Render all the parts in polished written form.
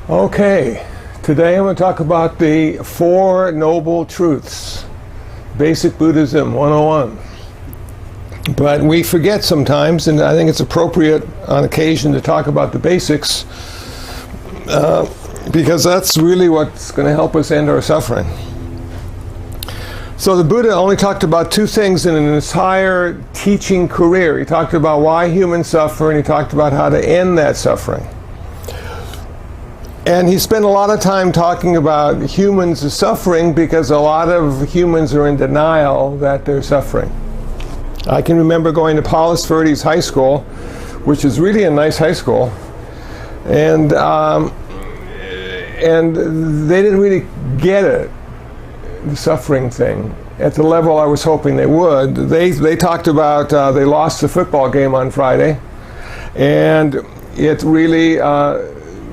Okay, today I'm going to talk about the Four Noble Truths, Basic Buddhism 101. But we forget sometimes, and I think it's appropriate on occasion to talk about the basics, because that's really what's going to help us end our suffering. So the Buddha only talked about two things in an entire teaching career. He talked about why humans suffer, and he talked about how to end that suffering. And he spent a lot of time talking about humans suffering because a lot of humans are in denial that they're suffering. I can remember going to Paulus Verdes High School, which is really a nice high school, and they didn't really get it, the suffering thing, at the level I was hoping they would. They talked about they lost the football game on Friday, and it really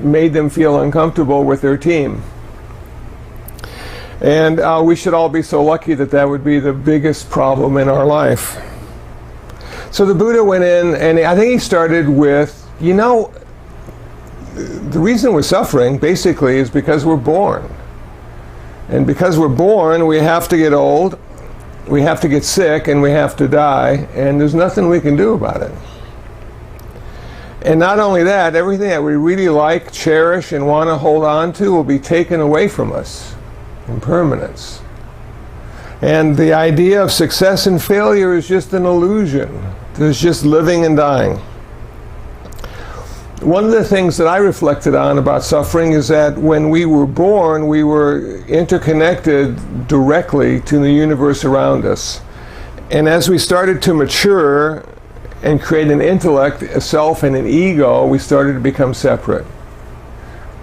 made them feel uncomfortable with their team. And we should all be so lucky that that would be the biggest problem in our life. So the Buddha went in, and I think he started with, the reason we're suffering basically is because we're born. And because we're born, we have to get old, we have to get sick, and we have to die, and there's nothing we can do about it. And not only that, everything that we really like, cherish, and want to hold on to will be taken away from us. Impermanence. And the idea of success and failure is just an illusion. There's just living and dying. One of the things that I reflected on about suffering is that when we were born, we were interconnected directly to the universe around us. And as we started to mature and create an intellect, a self, and an ego, we started to become separate.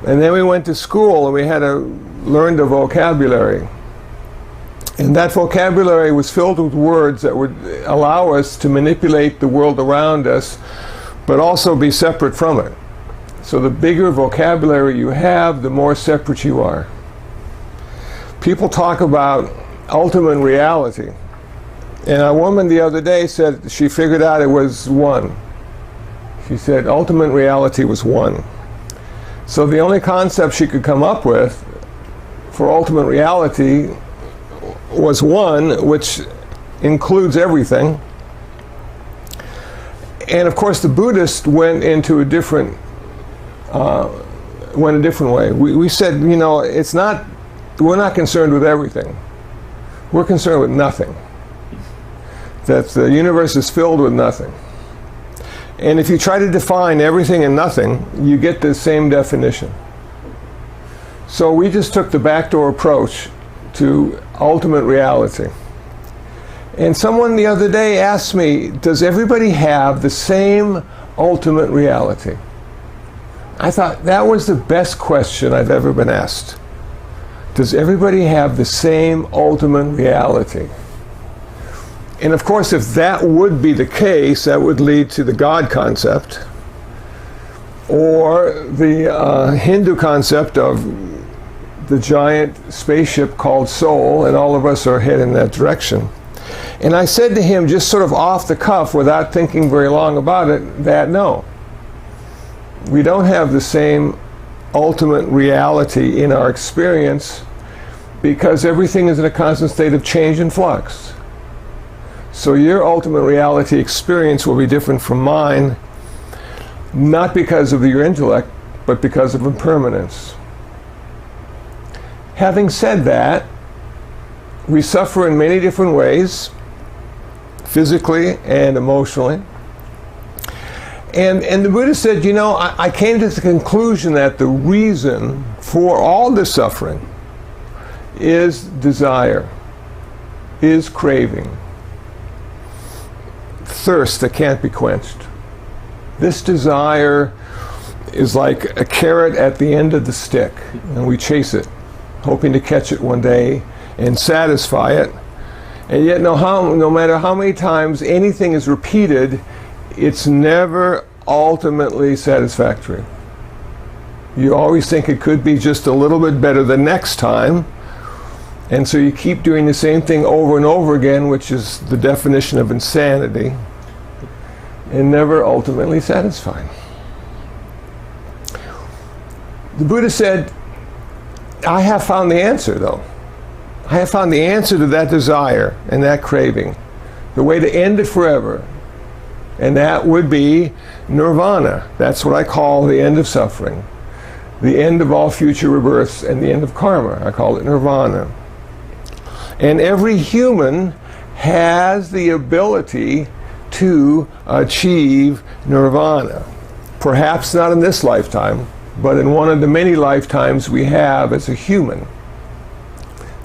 And then we went to school and we had to learn the vocabulary. And that vocabulary was filled with words that would allow us to manipulate the world around us, but also be separate from it. So the bigger vocabulary you have, the more separate you are. People talk about ultimate reality. And a woman the other day said she figured out it was one. She said ultimate reality was one. So the only concept she could come up with for ultimate reality was one, which includes everything. And of course the Buddhist went into a different way. We said, it's not, we're not concerned with everything. We're concerned with nothing. That the universe is filled with nothing. And if you try to define everything and nothing, you get the same definition. So we just took the backdoor approach to ultimate reality. And someone the other day asked me, does everybody have the same ultimate reality? I thought that was the best question I've ever been asked. Does everybody have the same ultimate reality? And of course, if that would be the case, that would lead to the God concept, or the Hindu concept of the giant spaceship called soul, and all of us are heading in that direction. And I said to him, just sort of off the cuff, without thinking very long about it, that no, we don't have the same ultimate reality in our experience, because everything is in a constant state of change and flux. So your ultimate reality experience will be different from mine, not because of your intellect, but because of impermanence. Having said that, we suffer in many different ways, physically and emotionally. And the Buddha said, I came to the conclusion that the reason for all this suffering is desire, is craving, thirst that can't be quenched. This desire is like a carrot at the end of the stick, and we chase it, hoping to catch it one day and satisfy it. And yet no matter how many times anything is repeated, it's never ultimately satisfactory. You always think it could be just a little bit better the next time, and so you keep doing the same thing over and over again, which is the definition of insanity, and never ultimately satisfied. The Buddha said, I have found the answer, though. I have found the answer to that desire and that craving, the way to end it forever. And that would be nirvana. That's what I call the end of suffering, the end of all future rebirths, and the end of karma. I call it nirvana. And every human has the ability to achieve nirvana. Perhaps not in this lifetime, but in one of the many lifetimes we have as a human.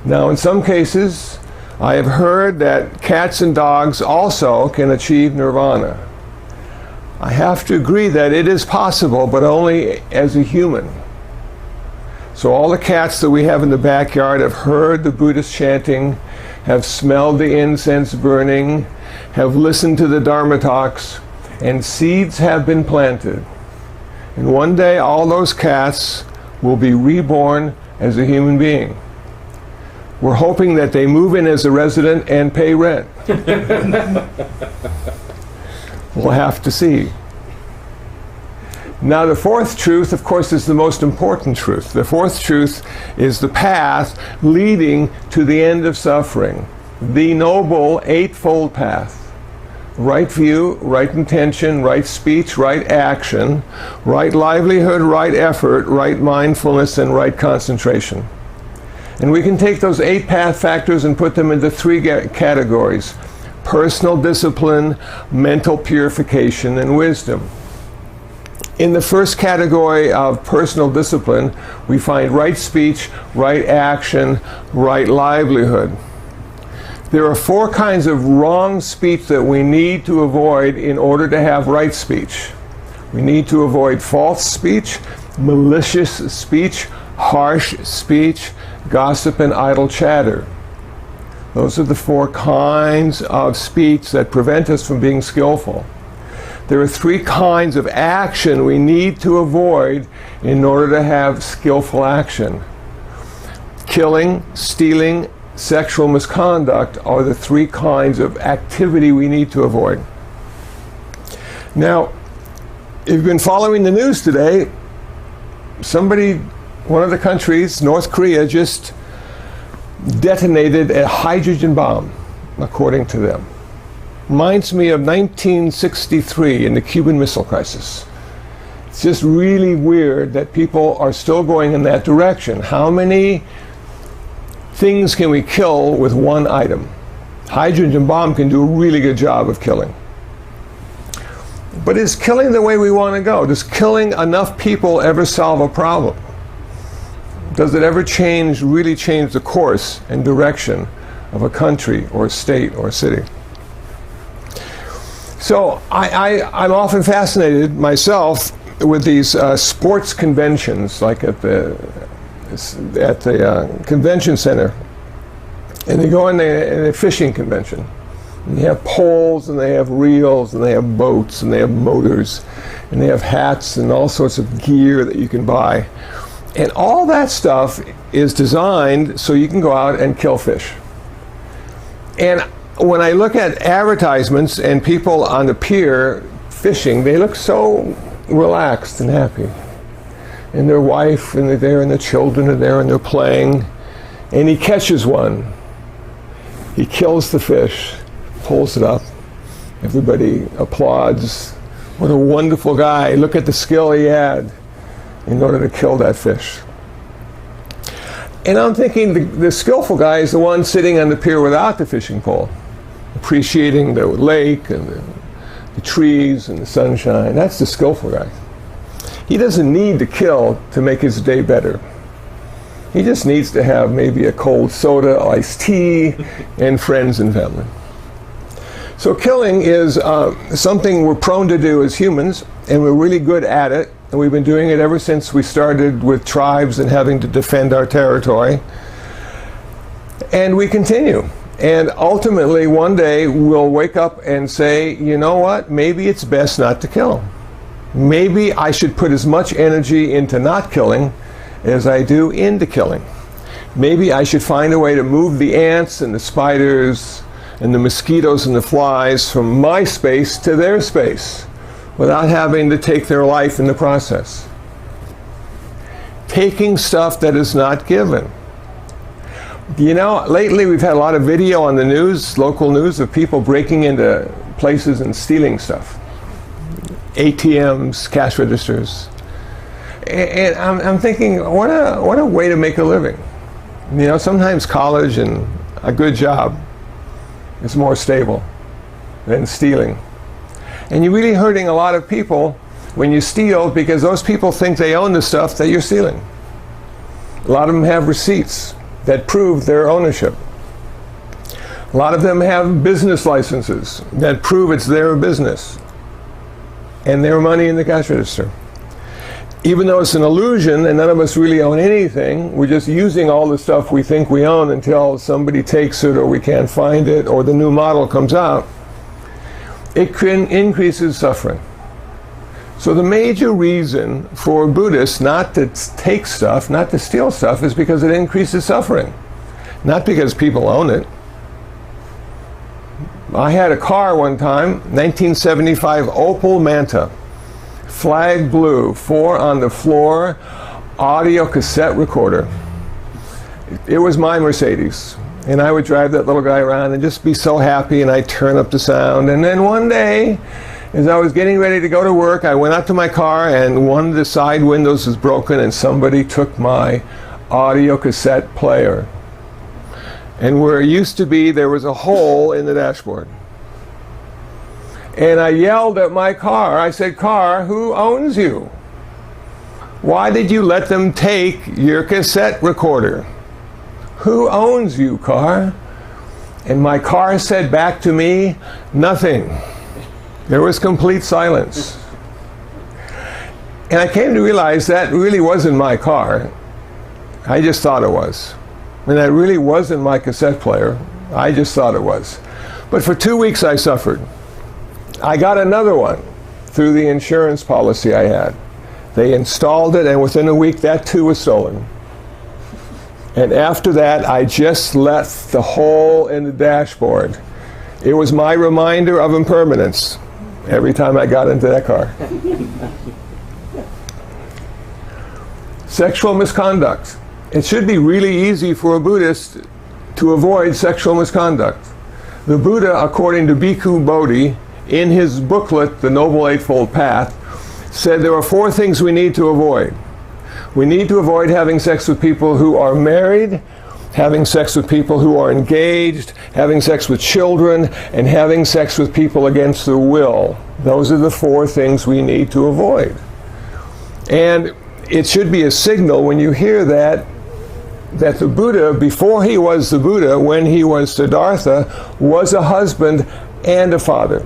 Now, in some cases, I have heard that cats and dogs also can achieve nirvana. I have to agree that it is possible, but only as a human. So all the cats that we have in the backyard have heard the Buddhist chanting, have smelled the incense burning, have listened to the Dharma talks, and seeds have been planted. And one day all those cats will be reborn as a human being. We're hoping that they move in as a resident and pay rent. We'll have to see. Now, the fourth truth, of course, is the most important truth. The fourth truth is the path leading to the end of suffering. The noble eightfold path. Right view, right intention, right speech, right action, right livelihood, right effort, right mindfulness, and right concentration. And we can take those 8 path factors and put them into 3 categories: personal discipline, mental purification, and wisdom. In the first category of personal discipline, we find right speech, right action, right livelihood. There are 4 kinds of wrong speech that we need to avoid in order to have right speech. We need to avoid false speech, malicious speech, harsh speech, gossip, and idle chatter. Those are the 4 kinds of speech that prevent us from being skillful. There are 3 kinds of action we need to avoid in order to have skillful action. Killing, stealing, sexual misconduct are the 3 kinds of activity we need to avoid. Now, if you've been following the news today, one of the countries, North Korea, just detonated a hydrogen bomb, according to them. Reminds me of 1963 in the Cuban Missile Crisis. It's just really weird that people are still going in that direction. How many things can we kill with one item? Hydrogen bomb can do a really good job of killing. But is killing the way we want to go? Does killing enough people ever solve a problem? Does it ever really change the course and direction of a country or a state or a city? So I'm often fascinated myself with these sports conventions, like at the convention center. And they go in a fishing convention. And they have poles, and they have reels, and they have boats, and they have motors, and they have hats and all sorts of gear that you can buy. And all that stuff is designed so you can go out and kill fish. And when I look at advertisements and people on the pier fishing, they look so relaxed and happy. And their wife, and they're there, and the children are there, and they're playing. And he catches one. He kills the fish, pulls it up. Everybody applauds. What a wonderful guy. Look at the skill he had in order to kill that fish. And I'm thinking the skillful guy is the one sitting on the pier without the fishing pole, appreciating the lake and the trees and the sunshine. That's the skillful guy. He doesn't need to kill to make his day better. He just needs to have maybe a cold soda, iced tea, and friends and family. So killing is something we're prone to do as humans, and we're really good at it. And we've been doing it ever since we started with tribes and having to defend our territory. And we continue. And ultimately, one day, we'll wake up and say, you know what, maybe it's best not to kill. Maybe I should put as much energy into not killing as I do into killing. Maybe I should find a way to move the ants and the spiders and the mosquitoes and the flies from my space to their space without having to take their life in the process. taking stuff that is not given. You know, lately we've had a lot of video on the news, local news, of people breaking into places and stealing stuff. ATMs, cash registers. And I'm thinking, what a way to make a living. You know, sometimes college and a good job is more stable than stealing. And you're really hurting a lot of people when you steal, because those people think they own the stuff that you're stealing. A lot of them have receipts that prove their ownership. A lot of them have business licenses that prove it's their business and their money in the cash register. Even though it's an illusion and none of us really own anything, we're just using all the stuff we think we own until somebody takes it or we can't find it or the new model comes out. It increases suffering. So the major reason for Buddhists not to take stuff, not to steal stuff, is because it increases suffering. Not because people own it. I had a car one time, 1975 Opel Manta, flag blue, 4 on the floor, audio cassette recorder. It was my Mercedes. And I would drive that little guy around and just be so happy, and I'd turn up the sound. And then one day, as I was getting ready to go to work, I went out to my car and one of the side windows was broken and somebody took my audio cassette player. And where it used to be, there was a hole in the dashboard. And I yelled at my car. I said, "Car, who owns you? Why did you let them take your cassette recorder? Who owns you, car?" And my car said back to me, "Nothing." There was complete silence. And I came to realize that really wasn't my car. I just thought it was. And that really wasn't my cassette player. I just thought it was. But for 2 weeks I suffered. I got another one through the insurance policy I had. They installed it, and within a week that too was stolen. And after that, I just left the hole in the dashboard. It was my reminder of impermanence every time I got into that car. Sexual misconduct. It should be really easy for a Buddhist to avoid sexual misconduct. The Buddha, according to Bhikkhu Bodhi, in his booklet, The Noble Eightfold Path, said there are 4 things we need to avoid. We need to avoid having sex with people who are married, having sex with people who are engaged, having sex with children, and having sex with people against their will. Those are the 4 things we need to avoid. And it should be a signal when you hear that the Buddha, before he was the Buddha, when he was Siddhartha, was a husband and a father.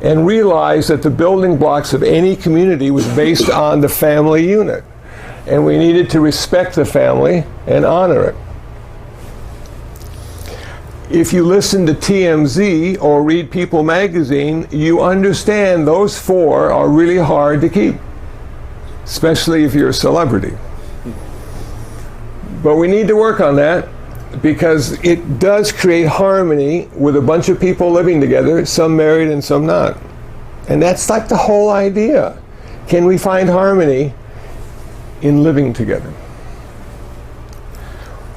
And realized that the building blocks of any community was based on the family unit. And we needed to respect the family and honor it. If you listen to TMZ or read People magazine, you understand those 4 are really hard to keep, especially if you're a celebrity. But we need to work on that, because it does create harmony with a bunch of people living together, some married and some not. And that's like the whole idea. Can we find harmony in living together?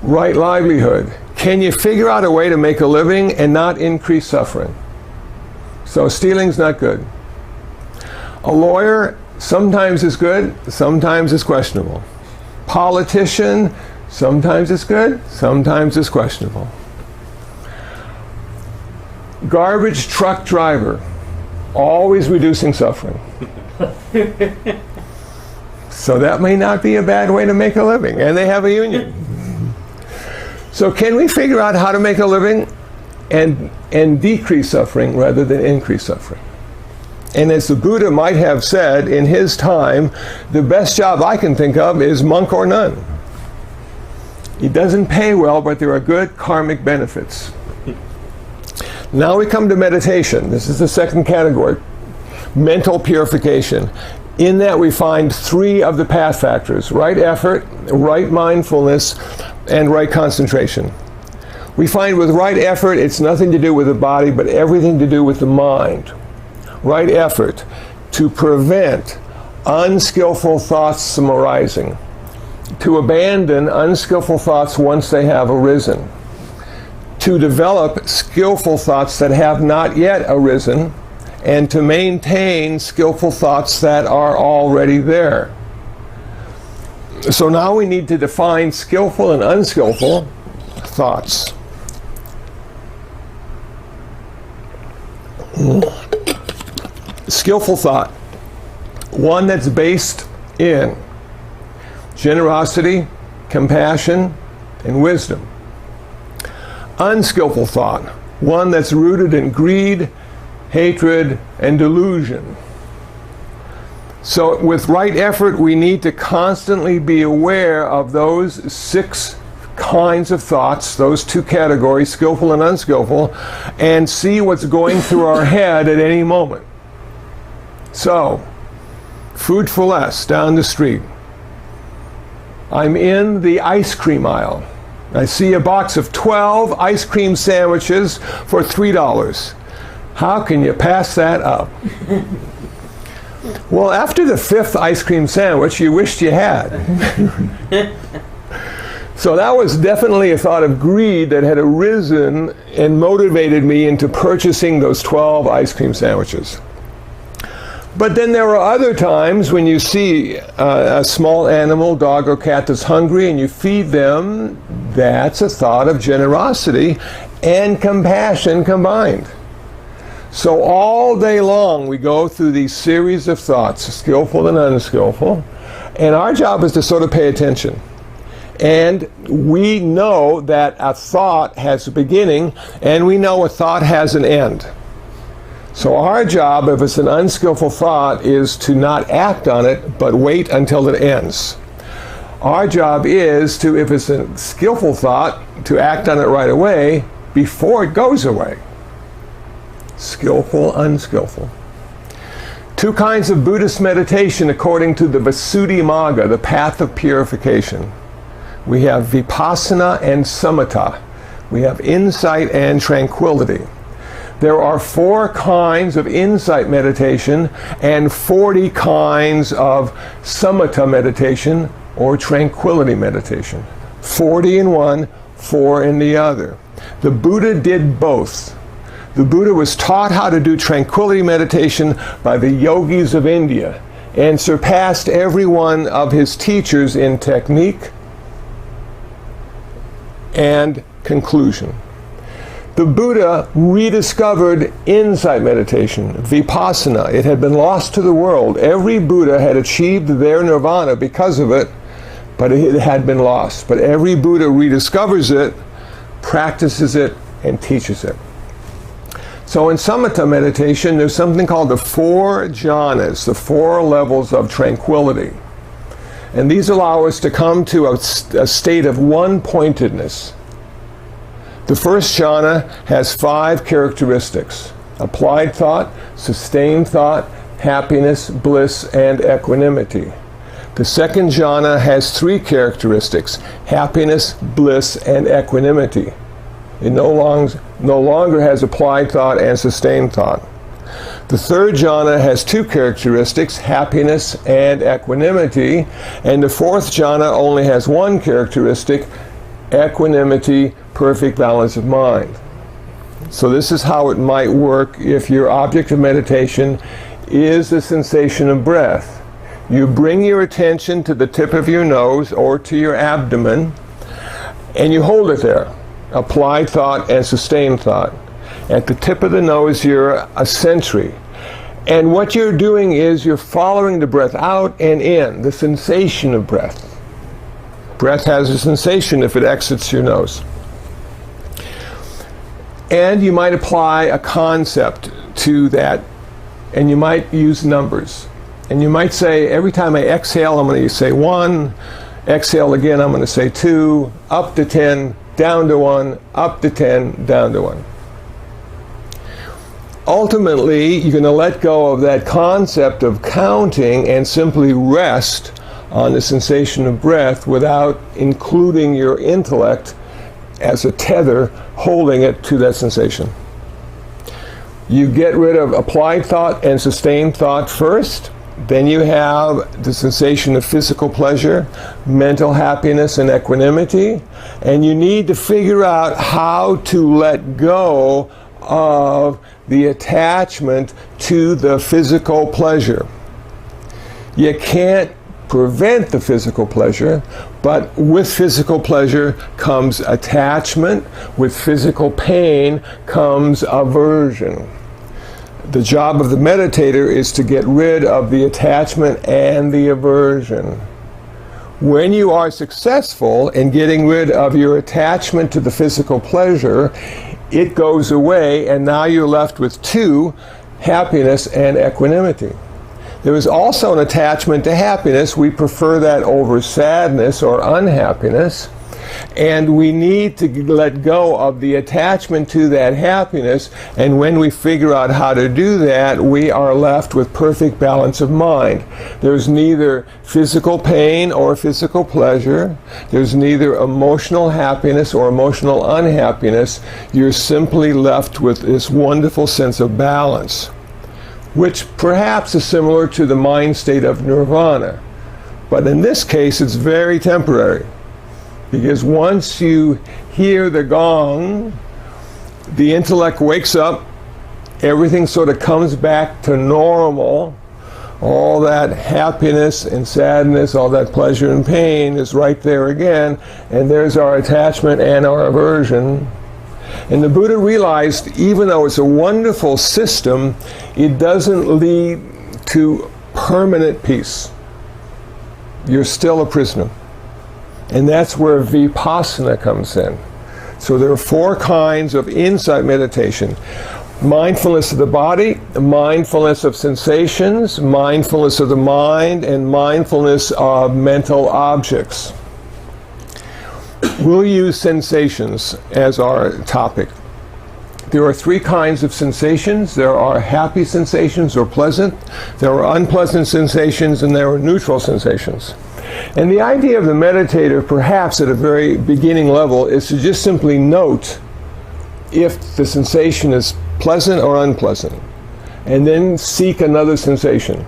Right livelihood. Can you figure out a way to make a living and not increase suffering? So stealing's not good. A lawyer sometimes is good, sometimes is questionable. Politician, sometimes it's good, sometimes it's questionable. Garbage truck driver, always reducing suffering. So that may not be a bad way to make a living, and they have a union. So can we figure out how to make a living and decrease suffering rather than increase suffering? And as the Buddha might have said in his time, the best job I can think of is monk or nun. It doesn't pay well, but there are good karmic benefits. Now we come to meditation. This is the second category, mental purification. In that we find 3 of the path factors: right effort, right mindfulness, and right concentration. We find with right effort, it's nothing to do with the body, but everything to do with the mind. Right effort, to prevent unskillful thoughts from arising. to abandon unskillful thoughts once they have arisen, to develop skillful thoughts that have not yet arisen, and to maintain skillful thoughts that are already there. So now we need to define skillful and unskillful thoughts. Skillful thought, one that's based in generosity, compassion, and wisdom. Unskillful thought, one that's rooted in greed, hatred, and delusion. So with right effort, we need to constantly be aware of those 6 kinds of thoughts, those 2 categories, skillful and unskillful, and see what's going through our head at any moment. So, food for less down the street. I'm in the ice cream aisle. I see a box of 12 ice cream sandwiches for $3. How can you pass that up? Well, after the 5th ice cream sandwich, you wished you had. So that was definitely a thought of greed that had arisen and motivated me into purchasing those 12 ice cream sandwiches. But then there are other times when you see a small animal, dog or cat, that's hungry and you feed them. That's a thought of generosity and compassion combined. So all day long we go through these series of thoughts, skillful and unskillful, and our job is to sort of pay attention. And we know that a thought has a beginning, and we know a thought has an end. So our job, if it's an unskillful thought, is to not act on it, but wait until it ends. Our job is to, if it's a skillful thought, to act on it right away before it goes away. Skillful, unskillful. 2 kinds of Buddhist meditation according to the Visuddhimagga, the path of purification. We have vipassana and samatha. We have insight and tranquility. There are 4 kinds of insight meditation and 40 kinds of samatha meditation or tranquility meditation. 40 in one, 4 in the other. The Buddha did both. The Buddha was taught how to do tranquility meditation by the yogis of India and surpassed every one of his teachers in technique and conclusion. The Buddha rediscovered insight meditation, vipassana. It had been lost to the world. Every Buddha had achieved their nirvana because of it, but it had been lost. But every Buddha rediscovers it, practices it, and teaches it. So in samatha meditation, there's something called the 4 jhanas, the 4 levels of tranquility. And these allow us to come to a state of one-pointedness. The first jhana has 5 characteristics: applied thought, sustained thought, happiness, bliss, and equanimity. The second jhana has 3 characteristics: happiness, bliss, and equanimity. It no longer has applied thought and sustained thought. The third jhana has 2 characteristics: happiness and equanimity. And the fourth jhana only has 1 characteristic: equanimity, perfect balance of mind. So this is how it might work if your object of meditation is the sensation of breath. You bring your attention to the tip of your nose or to your abdomen, and you hold it there. Applied thought and sustained thought. At the tip of the nose, you're a sentry. And what you're doing is you're following the breath out and in, the sensation of breath. Breath has a sensation if it exits your nose. And you might apply a concept to that, and you might use numbers. And you might say, every time I exhale, I'm going to say 1. Exhale again, I'm going to say 2, up to 10, down to 1, up to 10, down to 1. Ultimately, you're going to let go of that concept of counting and simply rest on the sensation of breath without including your intellect as a tether holding it to that sensation. You get rid of applied thought and sustained thought first, Then you have the sensation of physical pleasure, mental happiness, and equanimity. And you need to figure out how to let go of the attachment to the physical pleasure. You can't prevent the physical pleasure, but with physical pleasure comes attachment. With physical pain comes aversion. The job of the meditator is to get rid of the attachment and the aversion. When you are successful in getting rid of your attachment to the physical pleasure, it goes away, and now you're left with two, happiness and equanimity. There is also an attachment to happiness. We prefer that over sadness or unhappiness. And we need to let go of the attachment to that happiness. And when we figure out how to do that, we are left with perfect balance of mind. There's neither physical pain or physical pleasure. There's neither emotional happiness or emotional unhappiness. You're simply left with this wonderful sense of balance, which perhaps is similar to the mind state of nirvana. But in this case, it's very temporary. Because once you hear the gong, the intellect wakes up, everything sort of comes back to normal. All that happiness and sadness, all that pleasure and pain is right there again, and there's our attachment and our aversion. And the Buddha realized, even though it's a wonderful system, it doesn't lead to permanent peace. You're still a prisoner. And that's where vipassana comes in. So there are four kinds of insight meditation. Mindfulness of the body, mindfulness of sensations, mindfulness of the mind, and mindfulness of mental objects. We'll use sensations as our topic. There are three kinds of sensations. There are happy sensations or pleasant. There are unpleasant sensations, and there are neutral sensations. And the idea of the meditator, perhaps at a very beginning level, is to just simply note if the sensation is pleasant or unpleasant, and then seek another sensation.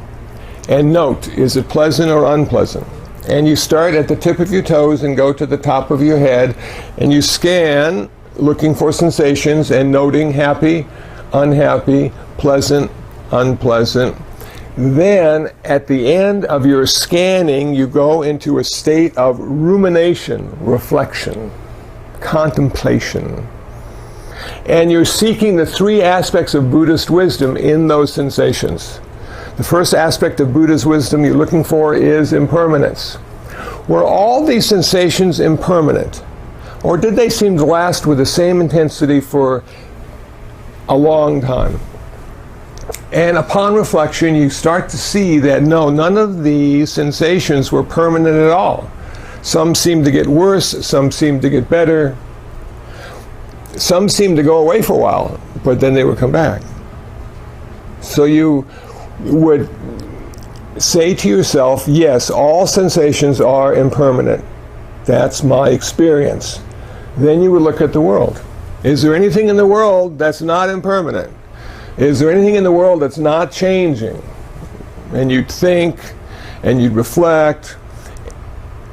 And note, is it pleasant or unpleasant? And you start at the tip of your toes and go to the top of your head, and you scan, looking for sensations and noting happy, unhappy, pleasant, unpleasant. Then, at the end of your scanning, you go into a state of rumination, reflection, contemplation. And you're seeking the three aspects of Buddhist wisdom in those sensations. The first aspect of Buddha's wisdom you're looking for is impermanence. Were all these sensations impermanent? Or did they seem to last with the same intensity for a long time? And upon reflection, you start to see that no, none of these sensations were permanent at all. Some seemed to get worse, some seemed to get better. Some seemed to go away for a while, but then they would come back. So you would say to yourself, yes, all sensations are impermanent. That's my experience. Then you would look at the world. Is there anything in the world that's not impermanent? Is there anything in the world that's not changing? And you'd think, and you'd reflect,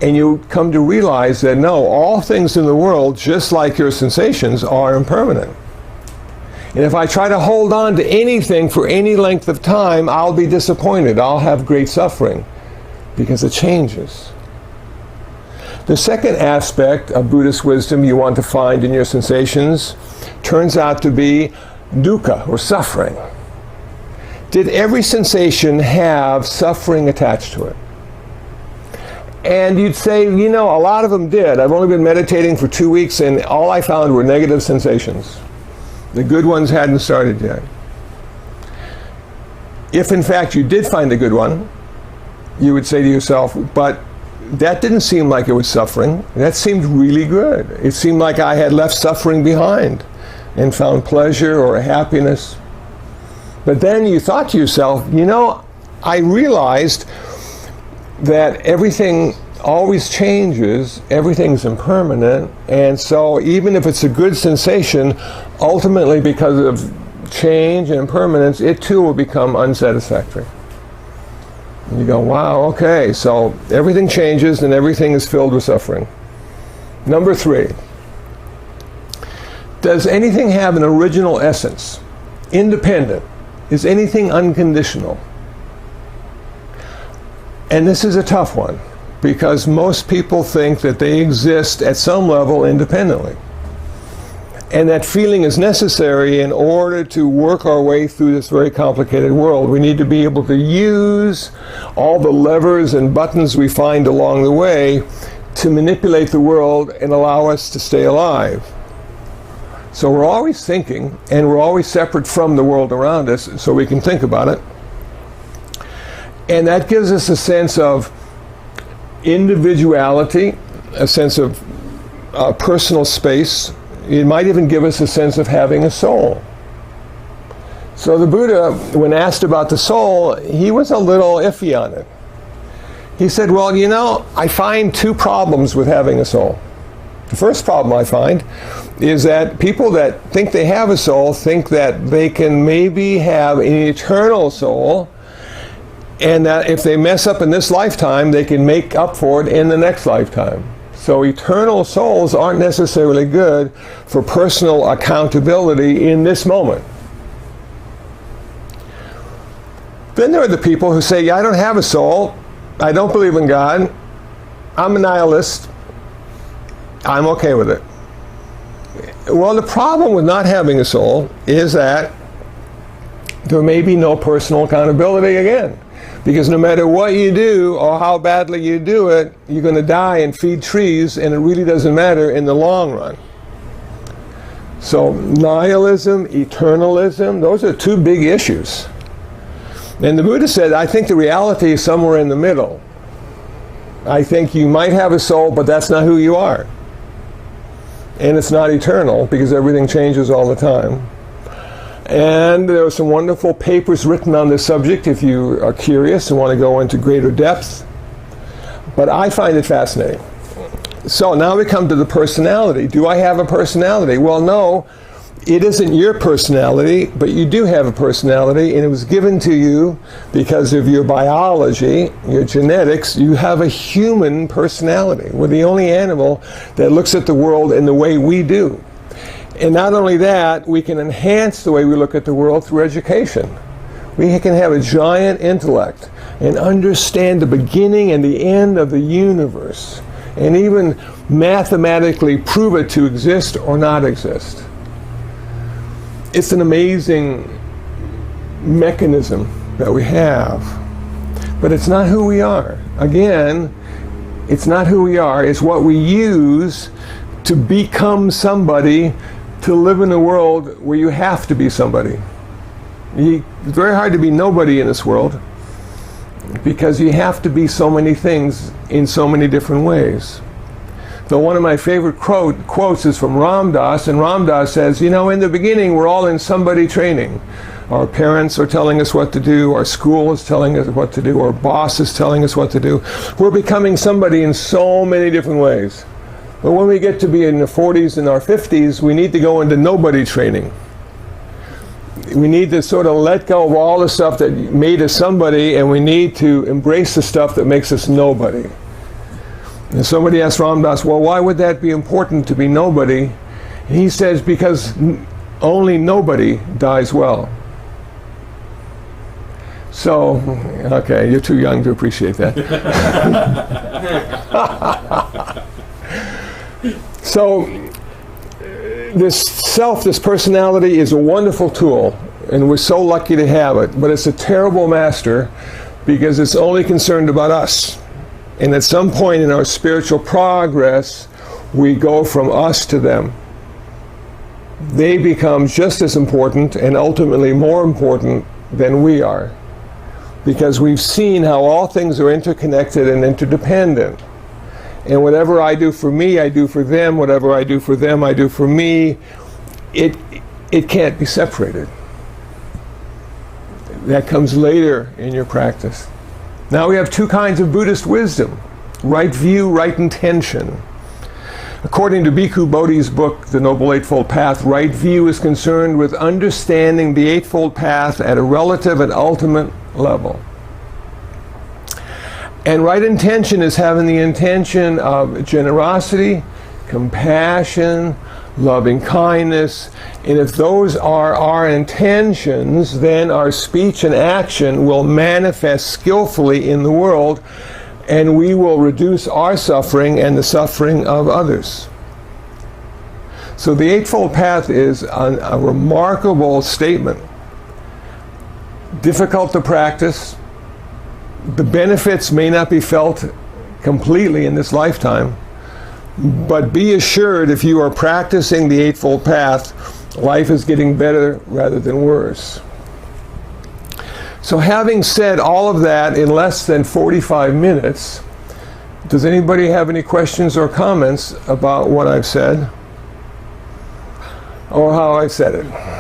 and you come to realize that no, all things in the world, just like your sensations, are impermanent. And if I try to hold on to anything for any length of time, I'll be disappointed. I'll have great suffering because it changes. The second aspect of Buddhist wisdom you want to find in your sensations turns out to be dukkha, or suffering. Did every sensation have suffering attached to it? And you'd say, you know, a lot of them did. I've only been meditating for 2 weeks, and all I found were negative sensations. The good ones hadn't started yet. If in fact you did find a good one, you would say to yourself, but that didn't seem like it was suffering. That seemed really good. It seemed like I had left suffering behind and found pleasure or happiness. But then you thought to yourself, you know, I realized that everything always changes, everything's impermanent, and so even if it's a good sensation, ultimately because of change and impermanence, it too will become unsatisfactory. And you go, wow, okay, so everything changes and everything is filled with suffering. Number 3, does anything have an original essence? Independent? Is anything unconditional? And this is a tough one, because most people think that they exist at some level independently. And that feeling is necessary in order to work our way through this very complicated world. We need to be able to use all the levers and buttons we find along the way to manipulate the world and allow us to stay alive. So we're always thinking, and we're always separate from the world around us, so we can think about it. And that gives us a sense of individuality, a sense of personal space. It might even give us a sense of having a soul. So the Buddha, when asked about the soul, he was a little iffy on it. He said, well, you know, I find 2 problems with having a soul. The first problem I find is that people that think they have a soul think that they can maybe have an eternal soul, and that if they mess up in this lifetime, they can make up for it in the next lifetime. So eternal souls aren't necessarily good for personal accountability in this moment. Then there are the people who say, yeah, I don't have a soul, I don't believe in God, I'm a nihilist, I'm okay with it. Well, the problem with not having a soul is that there may be no personal accountability again. Because no matter what you do or how badly you do it, you're going to die and feed trees, and it really doesn't matter in the long run. So nihilism, eternalism, those are 2 big issues. And the Buddha said, I think the reality is somewhere in the middle. I think you might have a soul, but that's not who you are. And it's not eternal, because everything changes all the time. And there are some wonderful papers written on this subject if you are curious and want to go into greater depth. But I find it fascinating. So now we come to the personality. Do I have a personality? Well, no, it isn't your personality, but you do have a personality, and it was given to you because of your biology, your genetics. You have a human personality. We're the only animal that looks at the world in the way we do. And not only that, we can enhance the way we look at the world through education. We can have a giant intellect and understand the beginning and the end of the universe, and even mathematically prove it to exist or not exist. It's an amazing mechanism that we have. But it's not who we are. Again, it's not who we are. It's what we use to become somebody, to live in a world where you have to be somebody. It's very hard to be nobody in this world, because you have to be so many things in so many different ways. So one of my favorite quotes is from Ram Dass, and Ram Dass says, you know, in the beginning we're all in somebody training. Our parents are telling us what to do, our school is telling us what to do, our boss is telling us what to do. We're becoming somebody in so many different ways. But when we get to be in the 40s and our 50s, we need to go into nobody training. We need to sort of let go of all the stuff that made us somebody, and we need to embrace the stuff that makes us nobody. And somebody asked Ram Dass, well, why would that be important to be nobody? And he says, because only nobody dies well. So, okay, you're too young to appreciate that. So, this self, this personality is a wonderful tool, and we're so lucky to have it, but it's a terrible master because it's only concerned about us. And at some point in our spiritual progress, we go from us to them. They become just as important and ultimately more important than we are, because we've seen how all things are interconnected and interdependent. And whatever I do for me, I do for them. Whatever I do for them, I do for me. It can't be separated. That comes later in your practice. Now we have 2 kinds of Buddhist wisdom: right view, right intention. According to Bhikkhu Bodhi's book, The Noble Eightfold Path, right view is concerned with understanding the Eightfold Path at a relative and ultimate level. And right intention is having the intention of generosity, compassion, loving kindness. And if those are our intentions, then our speech and action will manifest skillfully in the world, and we will reduce our suffering and the suffering of others. So the Eightfold Path is a remarkable statement. Difficult to practice. The benefits may not be felt completely in this lifetime, but be assured if you are practicing the Eightfold Path, life is getting better rather than worse. So having said all of that in less than 45 minutes, does anybody have any questions or comments about what I've said or how I've said it?